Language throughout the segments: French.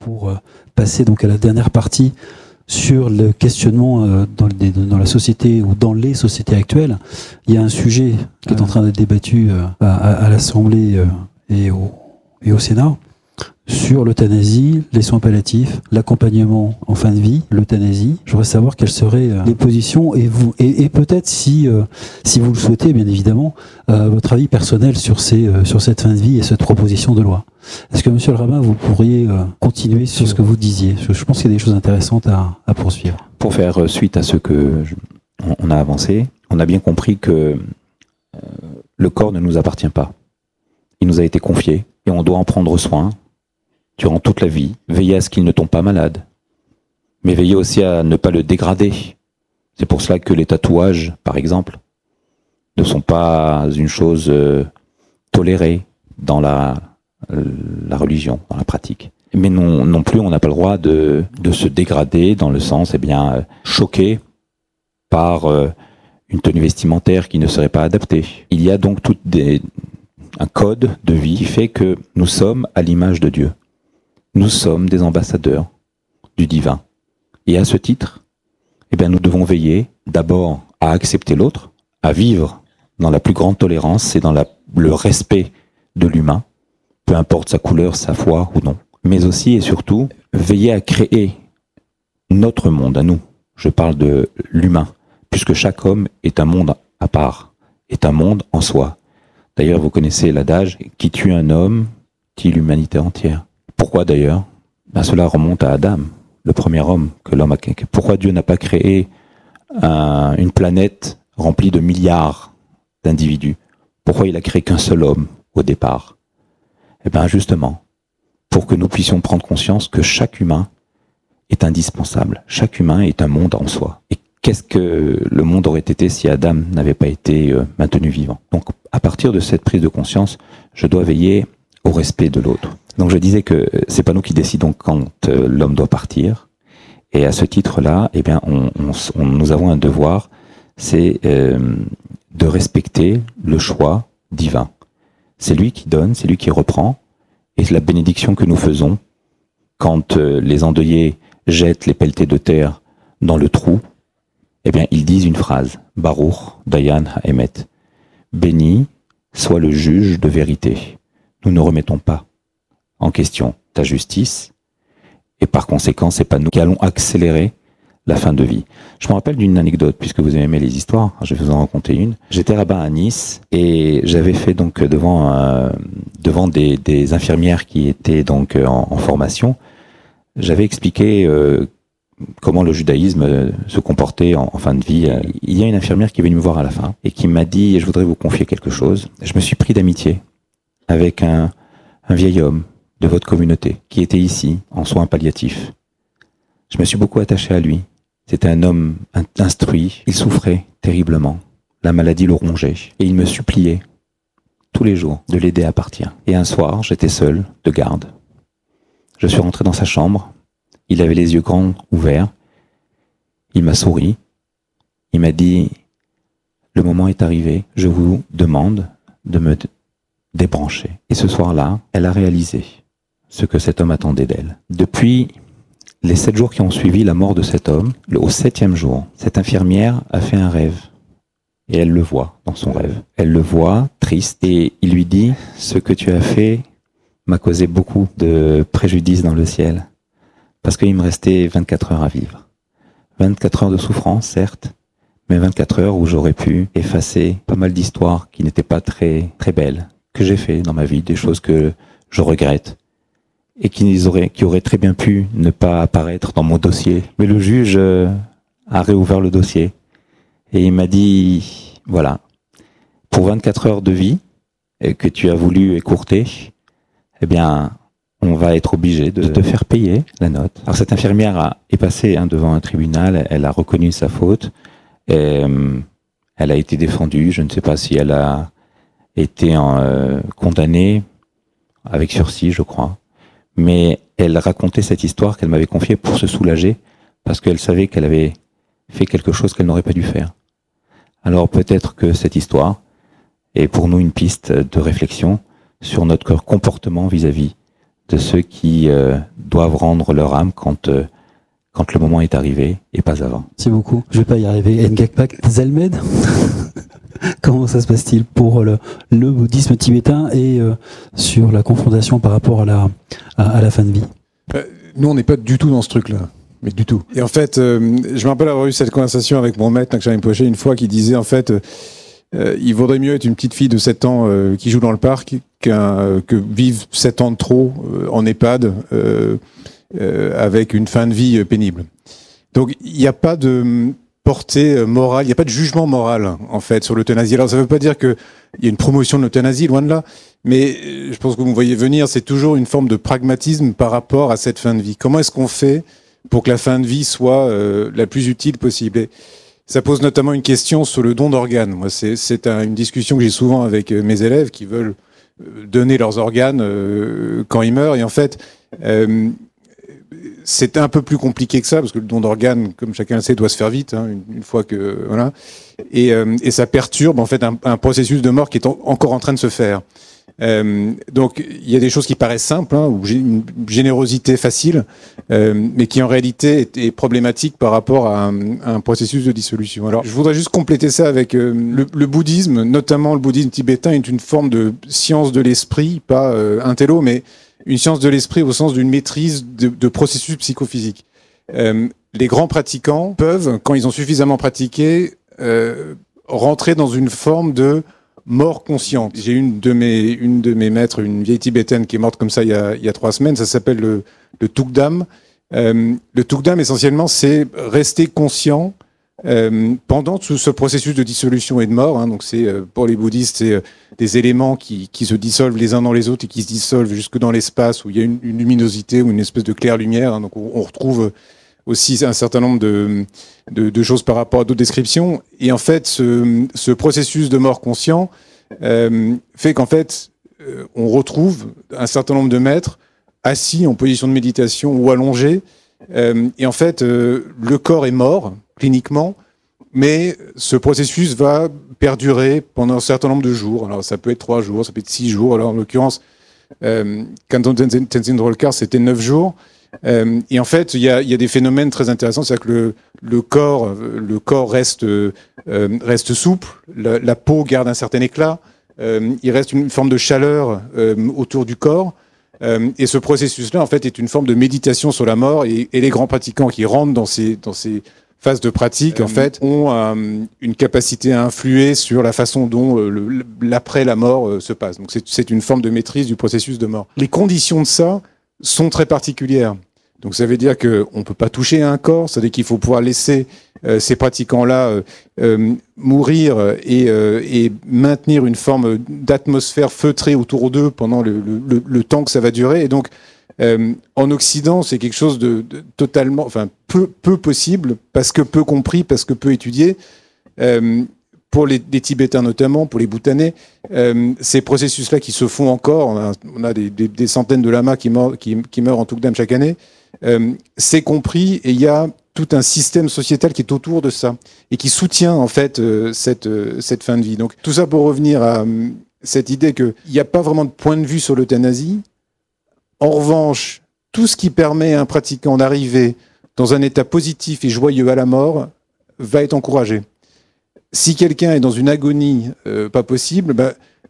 pour passer donc à la dernière partie sur le questionnement dans la société ou dans les sociétés actuelles. Il y a un sujet qui est en train d'être débattu à l'Assemblée et au Sénat sur l'euthanasie, les soins palliatifs, l'accompagnement en fin de vie, l'euthanasie. Je voudrais savoir quelles seraient les positions et peut-être si vous le souhaitez, bien évidemment, votre avis personnel sur cette fin de vie et cette proposition de loi. Est-ce que, monsieur le rabbin, vous pourriez continuer sur ce que vous disiez? Je pense qu'il y a des choses intéressantes à poursuivre. Pour faire suite à ce que on a avancé, on a bien compris que le corps ne nous appartient pas. Il nous a été confié et on doit en prendre soin durant toute la vie, veiller à ce qu'il ne tombe pas malade, mais veiller aussi à ne pas le dégrader. C'est pour cela que les tatouages, par exemple, ne sont pas une chose tolérée dans la religion, dans la pratique. Mais non plus, on n'a pas le droit de se dégrader dans le sens, choqué par une tenue vestimentaire qui ne serait pas adaptée. Il y a donc un code de vie qui fait que nous sommes à l'image de Dieu. Nous sommes des ambassadeurs du divin. Et à ce titre, nous devons veiller d'abord à accepter l'autre, à vivre dans la plus grande tolérance et dans le respect de l'humain, peu importe sa couleur, sa foi ou non. Mais aussi et surtout, veiller à créer notre monde à nous. Je parle de l'humain, puisque chaque homme est un monde à part, est un monde en soi. D'ailleurs, vous connaissez l'adage « Qui tue un homme, tue l'humanité entière ». Pourquoi d'ailleurs? Cela remonte à Adam, le premier homme que l'homme a créé. Pourquoi Dieu n'a pas créé une planète remplie de milliards d'individus? Pourquoi il a créé qu'un seul homme au départ? Justement, pour que nous puissions prendre conscience que chaque humain est indispensable. Chaque humain est un monde en soi. Et qu'est-ce que le monde aurait été si Adam n'avait pas été maintenu vivant? Donc, à partir de cette prise de conscience, je dois veiller au respect de l'autre. Donc, je disais que c'est pas nous qui décidons quand l'homme doit partir. Et à ce titre-là, nous avons un devoir, c'est de respecter le choix divin. C'est lui qui donne, c'est lui qui reprend. Et la bénédiction que nous faisons quand les endeuillés jettent les pelletés de terre dans le trou, ils disent une phrase, Baruch Dayan Haemet. Béni soit le juge de vérité. Nous ne remettons pas en question ta justice, et par conséquent, c'est pas nous qui allons accélérer la fin de vie. Je me rappelle d'une anecdote, puisque vous aimez les histoires, je vais vous en raconter une. J'étais rabbin à Nice, et j'avais fait donc devant des infirmières qui étaient donc en formation, j'avais expliqué comment le judaïsme se comportait en fin de vie. Il y a une infirmière qui est venue me voir à la fin, et qui m'a dit, je voudrais vous confier quelque chose. Je me suis pris d'amitié avec un vieil homme de votre communauté, qui était ici, en soins palliatifs. Je me suis beaucoup attaché à lui. C'était un homme instruit. Il souffrait terriblement. La maladie le rongeait. Et il me suppliait, tous les jours, de l'aider à partir. Et un soir, j'étais seul, de garde. Je suis rentré dans sa chambre. Il avait les yeux grands ouverts. Il m'a souri. Il m'a dit, le moment est arrivé. Je vous demande de me débrancher. Et ce soir-là, elle a réalisé ce que cet homme attendait d'elle. Depuis les 7 jours qui ont suivi la mort de cet homme, au 7e jour, cette infirmière a fait un rêve. Et elle le voit dans son rêve. Elle le voit, triste, et il lui dit, ce que tu as fait m'a causé beaucoup de préjudice dans le ciel. Parce qu'il me restait 24 heures à vivre. 24 heures de souffrance, certes, mais 24 heures où j'aurais pu effacer pas mal d'histoires qui n'étaient pas très, très belles, que j'ai fait dans ma vie, des choses que je regrette, et qui auraient très bien pu ne pas apparaître dans mon dossier. Mais le juge a réouvert le dossier, et il m'a dit, voilà, pour 24 heures de vie, que tu as voulu écourter, on va être obligé de te faire payer la note. Alors cette infirmière est passée devant un tribunal, elle a reconnu sa faute, et, elle a été défendue, je ne sais pas si elle a été condamnée avec sursis, je crois. Mais elle racontait cette histoire qu'elle m'avait confiée pour se soulager, parce qu'elle savait qu'elle avait fait quelque chose qu'elle n'aurait pas dû faire. Alors peut-être que cette histoire est pour nous une piste de réflexion sur notre comportement vis-à-vis de ceux qui doivent rendre leur âme quand le moment est arrivé et pas avant. Merci beaucoup. Je vais pas y arriver. Ngakpak Zalmed, comment ça se passe-t-il pour le bouddhisme tibétain et sur la confrontation par rapport à la fin de vie? Nous, on n'est pas du tout dans ce truc-là. Mais du tout. Et en fait, je me rappelle avoir eu cette conversation avec mon maître, Nakshari Rinpoché, une fois, qui disait, en fait, il vaudrait mieux être une petite fille de 7 ans qui joue dans le parc que vivre 7 ans de trop en EHPAD avec une fin de vie pénible. Donc, il n'y a pas de portée morale, il n'y a pas de jugement moral, en fait, sur l'euthanasie. Alors, ça ne veut pas dire qu'il y a une promotion de l'euthanasie, loin de là, mais je pense que vous me voyez venir, c'est toujours une forme de pragmatisme par rapport à cette fin de vie. Comment est-ce qu'on fait pour que la fin de vie soit la plus utile possible? Et ça pose notamment une question sur le don d'organes. Moi, c'est une discussion que j'ai souvent avec mes élèves qui veulent donner leurs organes quand ils meurent. Et en fait, c'est un peu plus compliqué que ça, parce que le don d'organes, comme chacun le sait, doit se faire vite, hein, une fois que... Voilà. Et ça perturbe en fait un processus de mort qui est encore en train de se faire. Donc il y a des choses qui paraissent simples, hein, ou une générosité facile, mais qui en réalité est problématique par rapport à un processus de dissolution. Alors je voudrais juste compléter ça avec le bouddhisme, notamment le bouddhisme tibétain, est une forme de science de l'esprit, pas intello, mais une science de l'esprit au sens d'une maîtrise de processus psychophysiques. Les grands pratiquants peuvent, quand ils ont suffisamment pratiqué, rentrer dans une forme de mort consciente. J'ai une de mes maîtres, une vieille tibétaine qui est morte comme ça il y a 3 semaines. Ça s'appelle le Tukdam. Le Tukdam, essentiellement, c'est rester conscient pendant tout ce processus de dissolution et de mort. Hein. Donc c'est pour les bouddhistes, c'est des éléments qui se dissolvent les uns dans les autres et qui se dissolvent jusque dans l'espace où il y a une luminosité ou une espèce de claire lumière. Hein. Donc on retrouve aussi un certain nombre de choses par rapport à d'autres descriptions. Et en fait, ce processus de mort conscient fait qu'en fait, on retrouve un certain nombre de maîtres assis en position de méditation ou allongés. Et en fait, le corps est mort, cliniquement, mais ce processus va perdurer pendant un certain nombre de jours. Alors, ça peut être 3 jours, ça peut être 6 jours. Alors, en l'occurrence, Kanton Tenzin Drolkar, c'était 9 jours. Et en fait, il y a des phénomènes très intéressants, c'est-à-dire que le corps reste souple, la peau garde un certain éclat, il reste une forme de chaleur autour du corps, et ce processus-là, en fait, est une forme de méditation sur la mort, et les grands pratiquants qui rentrent dans ces phases de pratique, en fait, ont une capacité à influer sur la façon dont l'après la mort se passe. Donc c'est une forme de maîtrise du processus de mort. Les conditions de ça sont très particulières. Donc ça veut dire qu'on ne peut pas toucher à un corps, c'est-à-dire qu'il faut pouvoir laisser ces pratiquants-là mourir et maintenir une forme d'atmosphère feutrée autour d'eux pendant le temps que ça va durer. Et donc, en Occident, c'est quelque chose de totalement, enfin, peu possible, parce que peu compris, parce que peu étudié. Pour les Tibétains notamment, pour les Bhoutanais, ces processus-là qui se font encore, on a des centaines de lamas qui meurent en Tukdam chaque année, c'est compris, et il y a tout un système sociétal qui est autour de ça, et qui soutient en fait cette fin de vie. Donc tout ça pour revenir à cette idée qu'il n'y a pas vraiment de point de vue sur l'euthanasie. En revanche, tout ce qui permet à un pratiquant d'arriver dans un état positif et joyeux à la mort va être encouragé. Si quelqu'un est dans une agonie pas possible,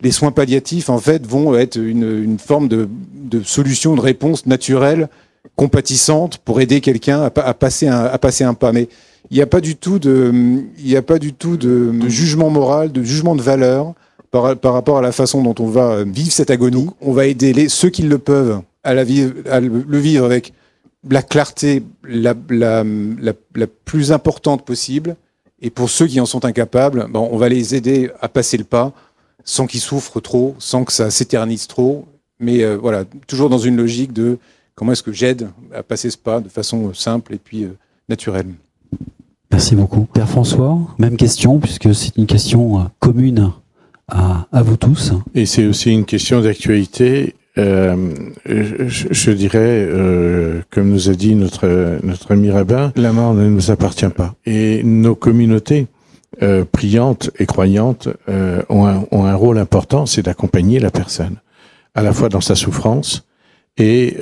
les soins palliatifs en fait vont être une forme de solution, de réponse naturelle, compatissante pour aider quelqu'un à passer un pas. Mais il n'y a pas du tout de jugement moral, de jugement de valeur par rapport à la façon dont on va vivre cette agonie. Donc, on va aider ceux qui le peuvent à le vivre avec la clarté la plus importante possible. Et pour ceux qui en sont incapables, on va les aider à passer le pas sans qu'ils souffrent trop, sans que ça s'éternise trop. Mais voilà, toujours dans une logique de comment est-ce que j'aide à passer ce pas de façon simple et puis naturelle. Merci beaucoup. Père François, même question, puisque c'est une question commune à vous tous. Et c'est aussi une question d'actualité. Je dirais, comme nous a dit notre ami rabbin, la mort ne nous appartient pas. Et nos communautés priantes et croyantes ont un rôle important, c'est d'accompagner la personne, à la fois dans sa souffrance et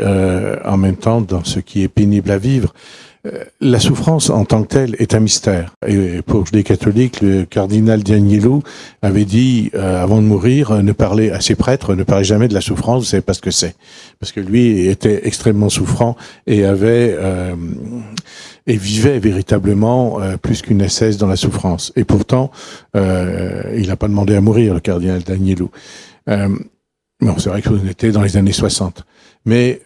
en même temps dans ce qui est pénible à vivre. La souffrance en tant que telle est un mystère. Et pour les catholiques, le cardinal d'Agnello avait dit, avant de mourir, ne parler à ses prêtres, ne parlez jamais de la souffrance, vous savez pas ce que c'est. Parce que lui était extrêmement souffrant et et vivait véritablement plus qu'une ascèse dans la souffrance. Et pourtant, il n'a pas demandé à mourir, le cardinal d'Agnello. Bon, c'est vrai que on était dans les années 60. Mais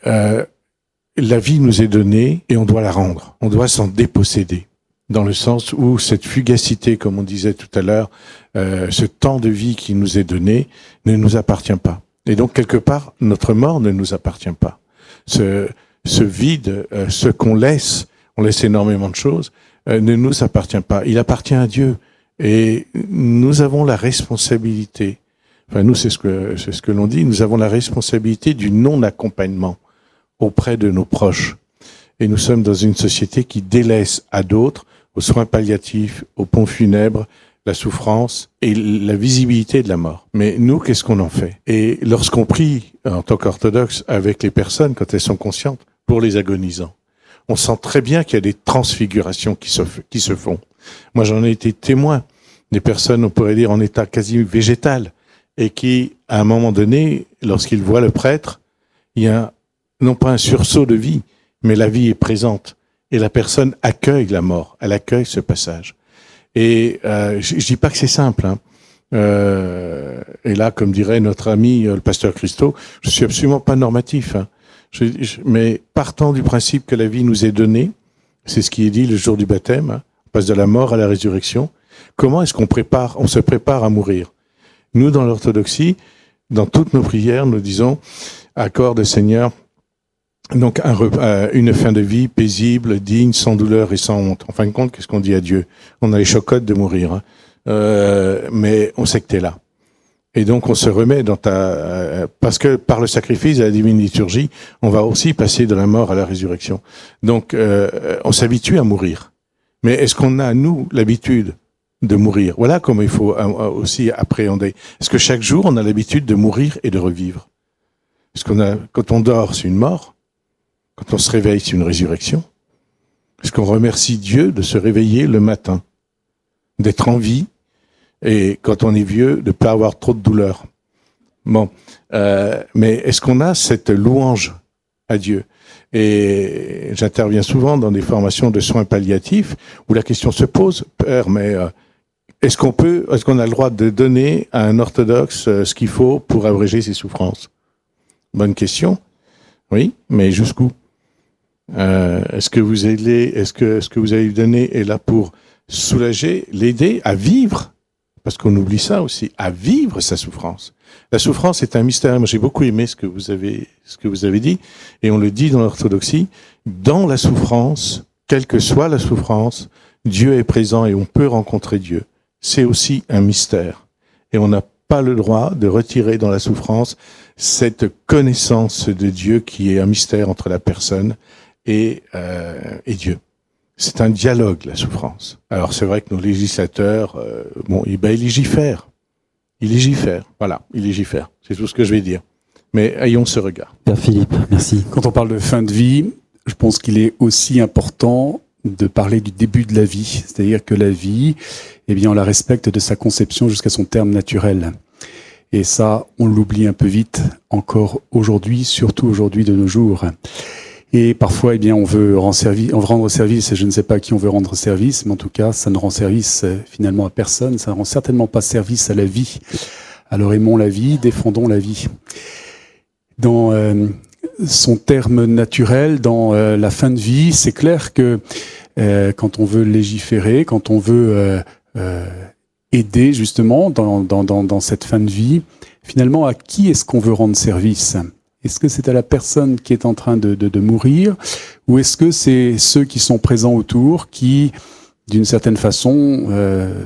la vie nous est donnée et on doit la rendre. On doit s'en déposséder. Dans le sens où cette fugacité, comme on disait tout à l'heure, ce temps de vie qui nous est donné ne nous appartient pas. Et donc, quelque part, notre mort ne nous appartient pas. Ce vide, ce qu'on laisse, on laisse énormément de choses, ne nous appartient pas. Il appartient à Dieu. Et nous avons la responsabilité, enfin nous c'est ce que l'on dit, nous avons la responsabilité du non-accompagnement auprès de nos proches. Et nous sommes dans une société qui délaisse à d'autres, aux soins palliatifs, aux ponts funèbres, la souffrance et la visibilité de la mort. Mais nous, qu'est-ce qu'on en fait? Et lorsqu'on prie, en tant qu'orthodoxe, avec les personnes, quand elles sont conscientes, pour les agonisants, on sent très bien qu'il y a des transfigurations qui se font. Moi, j'en ai été témoin. Des personnes, on pourrait dire, en état quasi végétal, et qui, à un moment donné, lorsqu'ils voient le prêtre, il y a non pas un sursaut de vie, mais la vie est présente. Et la personne accueille la mort, elle accueille ce passage. Et je dis pas que c'est simple. Hein. Et là, comme dirait notre ami le pasteur Christo, je suis absolument pas normatif. Hein. Mais partant du principe que la vie nous est donnée, c'est ce qui est dit le jour du baptême, hein, on passe de la mort à la résurrection. Comment est-ce on se prépare à mourir? Nous, dans l'orthodoxie, dans toutes nos prières, nous disons, accorde Seigneur, donc une fin de vie paisible, digne, sans douleur et sans honte. En fin de compte, qu'est-ce qu'on dit à Dieu? On a les chocottes de mourir, hein. Mais on sait que t'es là. Et donc on se remet dans parce que par le sacrifice de la divine liturgie, on va aussi passer de la mort à la résurrection. Donc on s'habitue à mourir. Mais est-ce qu'on a, nous, l'habitude de mourir? Voilà comment il faut aussi appréhender. Est-ce que chaque jour, on a l'habitude de mourir et de revivre? Est-ce quand on dort, c'est une mort? Quand on se réveille, c'est une résurrection? Est-ce qu'on remercie Dieu de se réveiller le matin, d'être en vie, et quand on est vieux, de ne pas avoir trop de douleur? Bon, mais est-ce qu'on a cette louange à Dieu? Et j'interviens souvent dans des formations de soins palliatifs où la question se pose, Père, mais est-ce qu'on a le droit de donner à un orthodoxe ce qu'il faut pour abréger ses souffrances? Bonne question. Oui, mais jusqu'où? Est-ce que ce que vous allez lui donner est là pour soulager, l'aider à vivre? Parce qu'on oublie ça aussi, à vivre sa souffrance. La souffrance est un mystère. Moi, j'ai beaucoup aimé ce que vous avez dit, et on le dit dans l'orthodoxie. Dans la souffrance, quelle que soit la souffrance, Dieu est présent et on peut rencontrer Dieu. C'est aussi un mystère. Et on n'a pas le droit de retirer dans la souffrance cette connaissance de Dieu qui est un mystère entre la personne et Dieu. C'est un dialogue, la souffrance. Alors c'est vrai que nos législateurs, ils légifèrent. Ils légifèrent, voilà, ils légifèrent. C'est tout ce que je vais dire. Mais ayons ce regard. Père Philippe, merci. Quand on parle de fin de vie, je pense qu'il est aussi important de parler du début de la vie. C'est-à-dire que la vie, on la respecte de sa conception jusqu'à son terme naturel. Et ça, on l'oublie un peu vite, encore aujourd'hui, surtout aujourd'hui de nos jours. Et parfois, on veut rendre service, et je ne sais pas à qui on veut rendre service, mais en tout cas, ça ne rend service finalement à personne, ça ne rend certainement pas service à la vie. Alors aimons la vie, défendons la vie. Dans son terme naturel, dans la fin de vie, c'est clair que quand on veut légiférer, quand on veut aider justement dans cette fin de vie, finalement, à qui est-ce qu'on veut rendre service ? Est-ce que c'est à la personne qui est en train de mourir, ou est-ce que c'est ceux qui sont présents autour qui, d'une certaine façon,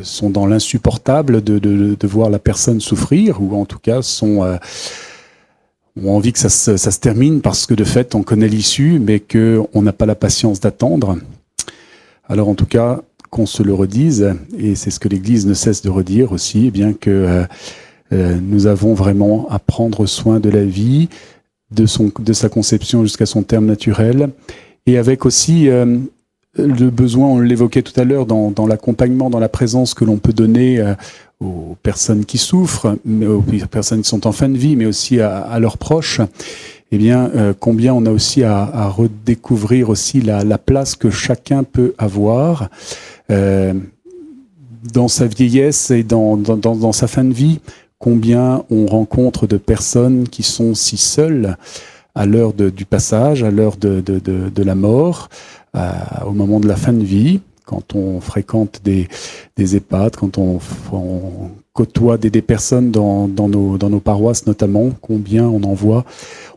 sont dans l'insupportable de voir la personne souffrir, ou en tout cas ont envie que ça se termine parce que de fait on connaît l'issue, mais qu'on n'a pas la patience d'attendre. Alors en tout cas, qu'on se le redise, et c'est ce que l'Église ne cesse de redire aussi, que nous avons vraiment à prendre soin de la vie, de sa conception jusqu'à son terme naturel, et avec aussi le besoin, on l'évoquait tout à l'heure, dans l'accompagnement, dans la présence que l'on peut donner aux personnes qui souffrent, mais aux personnes qui sont en fin de vie, mais aussi à leurs proches. Eh bien, combien on a aussi à redécouvrir aussi la place que chacun peut avoir dans sa vieillesse et dans sa fin de vie. Combien on rencontre de personnes qui sont si seules à l'heure du passage, à l'heure de la mort, au moment de la fin de vie, quand on fréquente des EHPAD, quand on côtoie des personnes dans nos paroisses notamment, combien on en voit.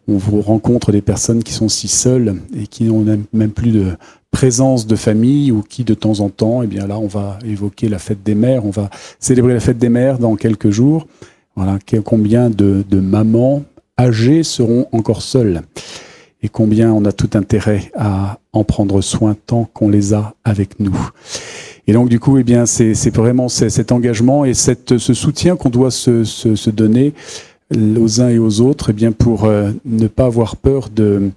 On rencontre des personnes qui sont si seules et qui n'ont même plus de présence de famille, ou qui de temps en temps, eh bien là, on va évoquer la fête des mères, on va célébrer la fête des mères dans quelques jours. Voilà, combien de mamans âgées seront encore seules, et combien on a tout intérêt à en prendre soin tant qu'on les a avec nous. Et donc du coup, eh bien, c'est vraiment cet engagement et ce soutien qu'on doit se donner aux uns et aux autres, eh bien, pour ne pas avoir peur de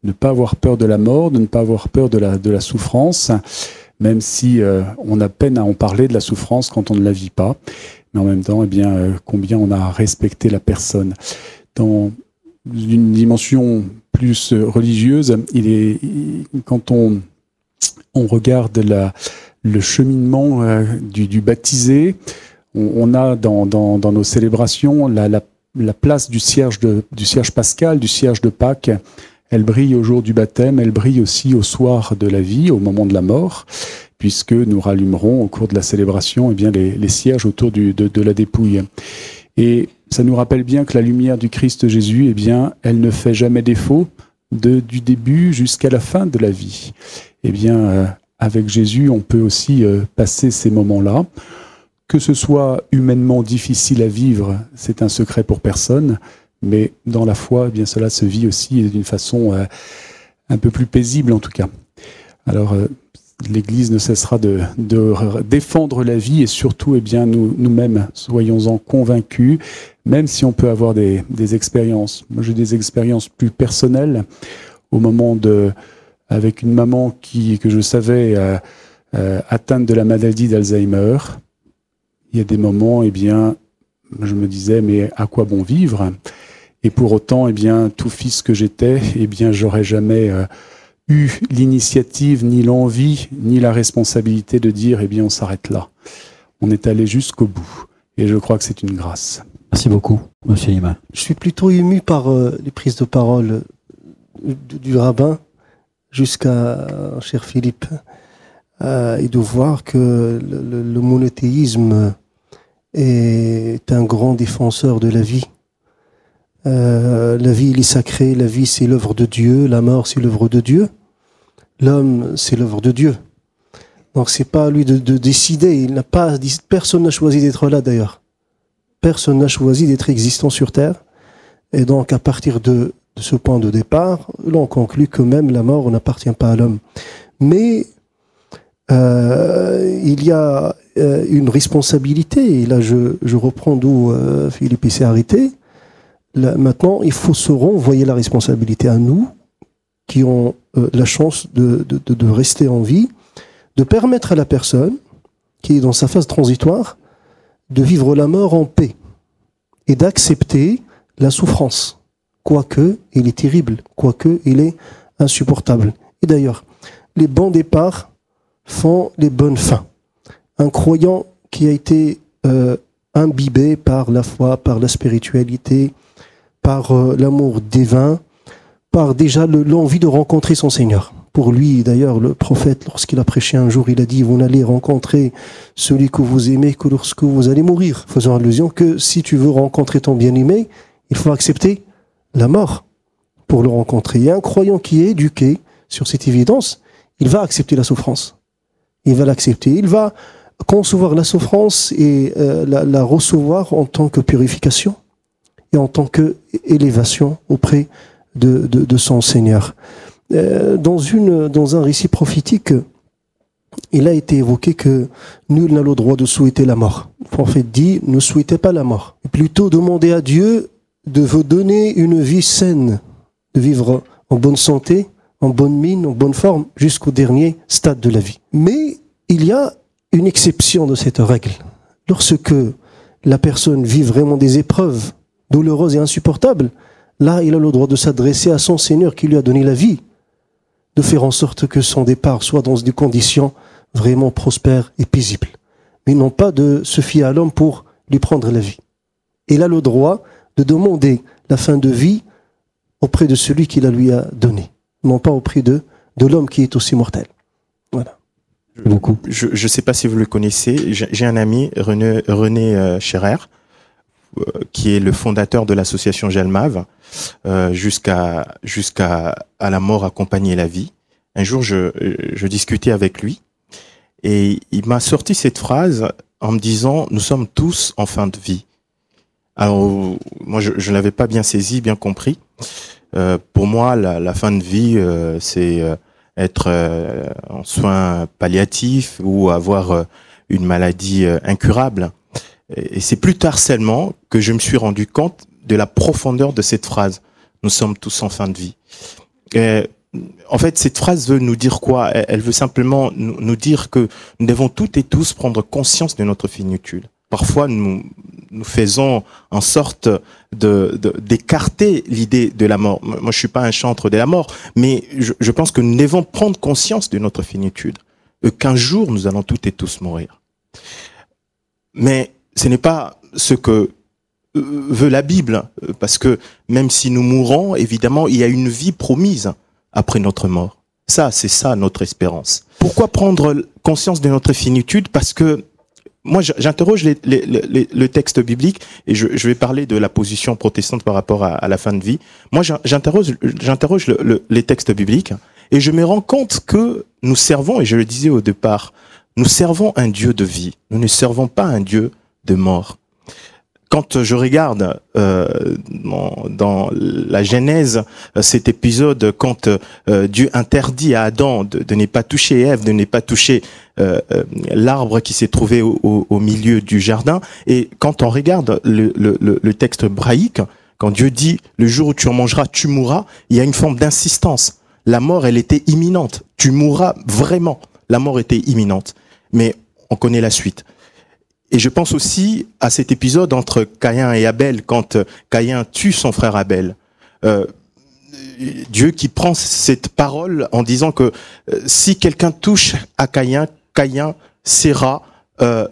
la mort, de ne pas avoir peur de la souffrance, même si on a peine à en parler de la souffrance quand on ne la vit pas. Mais en même temps, eh bien, combien on a à respecter la personne. Dans une dimension plus religieuse, quand on regarde le cheminement du baptisé, on a dans nos célébrations la place du cierge pascal, du cierge de Pâques. Elle brille au jour du baptême, elle brille aussi au soir de la vie, au moment de la mort, puisque nous rallumerons au cours de la célébration, eh bien, les cierges autour de la dépouille. Et ça nous rappelle bien que la lumière du Christ Jésus, eh bien, elle ne fait jamais défaut du début jusqu'à la fin de la vie. Eh bien, avec Jésus, on peut aussi passer ces moments-là. Que ce soit humainement difficile à vivre, c'est un secret pour personne, mais dans la foi, eh bien, cela se vit aussi d'une façon un peu plus paisible en tout cas. Alors, l'Église ne cessera de défendre la vie, et surtout, eh bien, nous-mêmes, soyons-en convaincus, même si on peut avoir des expériences. Moi, j'ai des expériences plus personnelles au moment avec une maman que je savais atteinte de la maladie d'Alzheimer. Il y a des moments, eh bien, je me disais, mais à quoi bon vivre? Et pour autant, eh bien, tout fils que j'étais, eh bien, j'aurais jamais eu l'initiative, ni l'envie, ni la responsabilité de dire, eh bien, on s'arrête là. On est allé jusqu'au bout. Et je crois que c'est une grâce. Merci beaucoup, monsieur Lima. Je suis plutôt ému par les prises de parole du rabbin jusqu'à cher Philippe, et de voir que le monothéisme est un grand défenseur de la vie. La vie, il est sacré, la vie, c'est l'œuvre de Dieu, la mort, c'est l'œuvre de Dieu, l'homme, c'est l'œuvre de Dieu. Donc c'est pas à lui de décider, personne n'a choisi d'être là d'ailleurs. Personne n'a choisi d'être existant sur Terre. Et donc à partir de ce point de départ, l'on conclut que même la mort n'appartient pas à l'homme. Mais il y a une responsabilité, et là je reprends d'où Philippe s'est arrêté. Là, maintenant, il faut se renvoyer la responsabilité à nous, qui ont la chance de rester en vie, de permettre à la personne, qui est dans sa phase transitoire, de vivre la mort en paix, et d'accepter la souffrance, quoique il est terrible, quoique il est insupportable. Et d'ailleurs, les bons départs font les bonnes fins. Un croyant qui a été imbibé par la foi, par la spiritualité, par l'amour divin, par déjà l'envie de rencontrer son Seigneur. Pour lui, d'ailleurs, le prophète, lorsqu'il a prêché un jour, il a dit « Vous n'allez rencontrer celui que vous aimez que lorsque vous allez mourir », faisant allusion que si tu veux rencontrer ton bien-aimé, il faut accepter la mort pour le rencontrer. Et un croyant qui est éduqué sur cette évidence, il va accepter la souffrance. Il va l'accepter. Il va concevoir la souffrance et la recevoir en tant que purification et en tant qu'élévation auprès de son Seigneur. Dans un récit prophétique, il a été évoqué que nul n'a le droit de souhaiter la mort. Le prophète dit, ne souhaitez pas la mort. Plutôt demandez à Dieu de vous donner une vie saine, de vivre en bonne santé, en bonne mine, en bonne forme, jusqu'au dernier stade de la vie. Mais il y a une exception de cette règle. Lorsque la personne vit vraiment des épreuves douloureuses et insupportables, là, il a le droit de s'adresser à son Seigneur qui lui a donné la vie, de faire en sorte que son départ soit dans des conditions vraiment prospères et paisibles. Mais non pas de se fier à l'homme pour lui prendre la vie. Il a le droit de demander la fin de vie auprès de celui qui la lui a donnée, non pas auprès de l'homme qui est aussi mortel. Voilà. Beaucoup. Je ne sais pas si vous le connaissez, j'ai un ami, René Scherer, qui est le fondateur de l'association Jalmave, jusqu'à la mort accompagner la vie. Un jour, je discutais avec lui et il m'a sorti cette phrase en me disant « Nous sommes tous en fin de vie ». Alors, moi, je ne l'avais pas bien saisi, bien compris. Pour moi, la fin de vie, c'est être en soins palliatifs ou avoir une maladie incurable. Et c'est plus tard seulement que je me suis rendu compte de la profondeur de cette phrase. Nous sommes tous en fin de vie. En fait, cette phrase veut nous dire quoi? Elle veut simplement nous dire que nous devons toutes et tous prendre conscience de notre finitude. Parfois, nous faisons en sorte d'écarter l'idée de la mort. Moi, je suis pas un chantre de la mort, mais je pense que nous devons prendre conscience de notre finitude. Qu'un jour, nous allons toutes et tous mourir. Mais ce n'est pas ce que veut la Bible, parce que même si nous mourons, évidemment, il y a une vie promise après notre mort. C'est ça notre espérance. Pourquoi prendre conscience de notre finitude? Parce que moi, j'interroge le texte biblique, et je vais parler de la position protestante par rapport à la fin de vie. Moi, j'interroge les textes bibliques, et je me rends compte que nous servons, et je le disais au départ, nous servons un Dieu de vie. Nous ne servons pas un Dieu de mort. Quand je regarde dans la Genèse cet épisode, quand Dieu interdit à Adam de ne pas toucher Ève, de ne pas toucher l'arbre qui s'est trouvé au milieu du jardin, et quand on regarde le texte hébraïque, quand Dieu dit « le jour où tu en mangeras, tu mourras », il y a une forme d'insistance. La mort, elle était imminente. Tu mourras vraiment. La mort était imminente. Mais on connaît la suite. Et je pense aussi à cet épisode entre Caïn et Abel, quand Caïn tue son frère Abel. Dieu qui prend cette parole en disant que si quelqu'un touche à Caïn, Caïn sera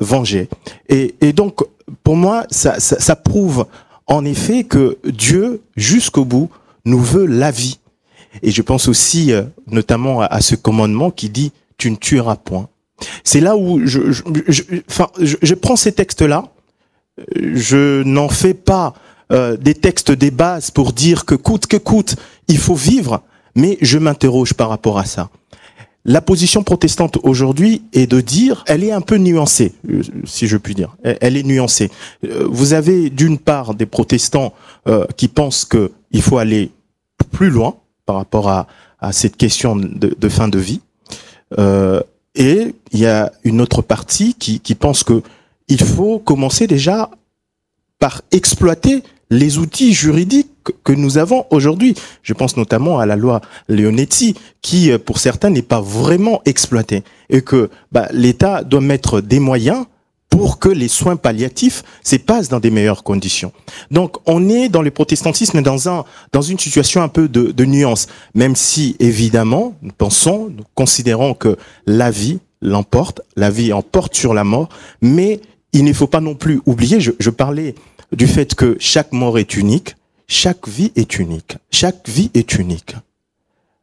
vengé. Et donc, pour moi, ça prouve en effet que Dieu, jusqu'au bout, nous veut la vie. Et je pense aussi notamment à ce commandement qui dit « tu ne tueras point ». C'est là où je prends ces textes-là, je n'en fais pas des textes des bases pour dire que coûte, il faut vivre, mais je m'interroge par rapport à ça. La position protestante aujourd'hui est de dire, elle est un peu nuancée, si je puis dire, elle est nuancée. Vous avez d'une part des protestants qui pensent qu'il faut aller plus loin par rapport à cette question de fin de vie, et il y a une autre partie qui pense que il faut commencer déjà par exploiter les outils juridiques que nous avons aujourd'hui. Je pense notamment à la loi Leonetti, qui, pour certains, n'est pas vraiment exploitée. Et que l'État doit mettre des moyens pour que les soins palliatifs se passent dans des meilleures conditions. Donc, on est dans le protestantisme dans une situation un peu de nuance, même si, évidemment, nous considérons que la vie l'emporte, la vie emporte sur la mort, mais il ne faut pas non plus oublier, je parlais du fait que chaque mort est unique, chaque vie est unique, chaque vie est unique.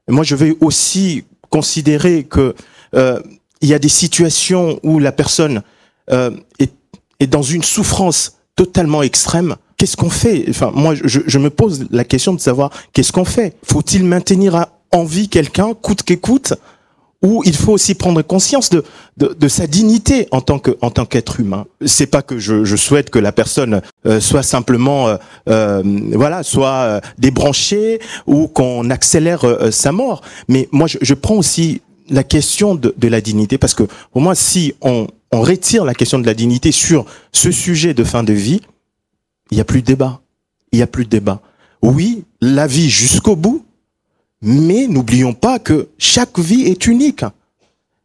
Et moi, je vais aussi considérer que il y a des situations où la personne est dans une souffrance totalement extrême. Qu'est-ce qu'on fait? Enfin, moi, je me pose la question de savoir qu'est-ce qu'on fait. Faut-il maintenir en vie quelqu'un, coûte que coûte, ou il faut aussi prendre conscience de sa dignité en tant qu'être humain. C'est pas que je souhaite que la personne soit simplement soit débranchée ou qu'on accélère sa mort, mais moi je prends aussi la question de la dignité, parce que pour moi, si on retire la question de la dignité sur ce sujet de fin de vie, il n'y a plus de débat. Il n'y a plus de débat. Oui, la vie jusqu'au bout, Mais n'oublions pas que chaque vie est unique.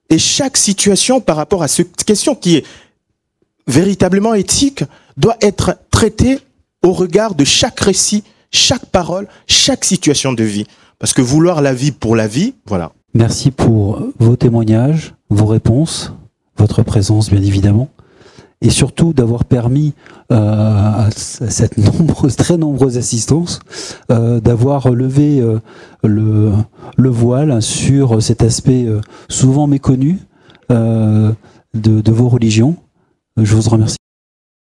Et chaque situation par rapport à cette question qui est véritablement éthique doit être traitée au regard de chaque récit, chaque parole, chaque situation de vie. Parce que vouloir la vie pour la vie, voilà. Merci pour vos témoignages, vos réponses, votre présence bien évidemment, et surtout d'avoir permis à cette très nombreuse assistance d'avoir levé le voile sur cet aspect souvent méconnu de vos religions. Je vous en remercie.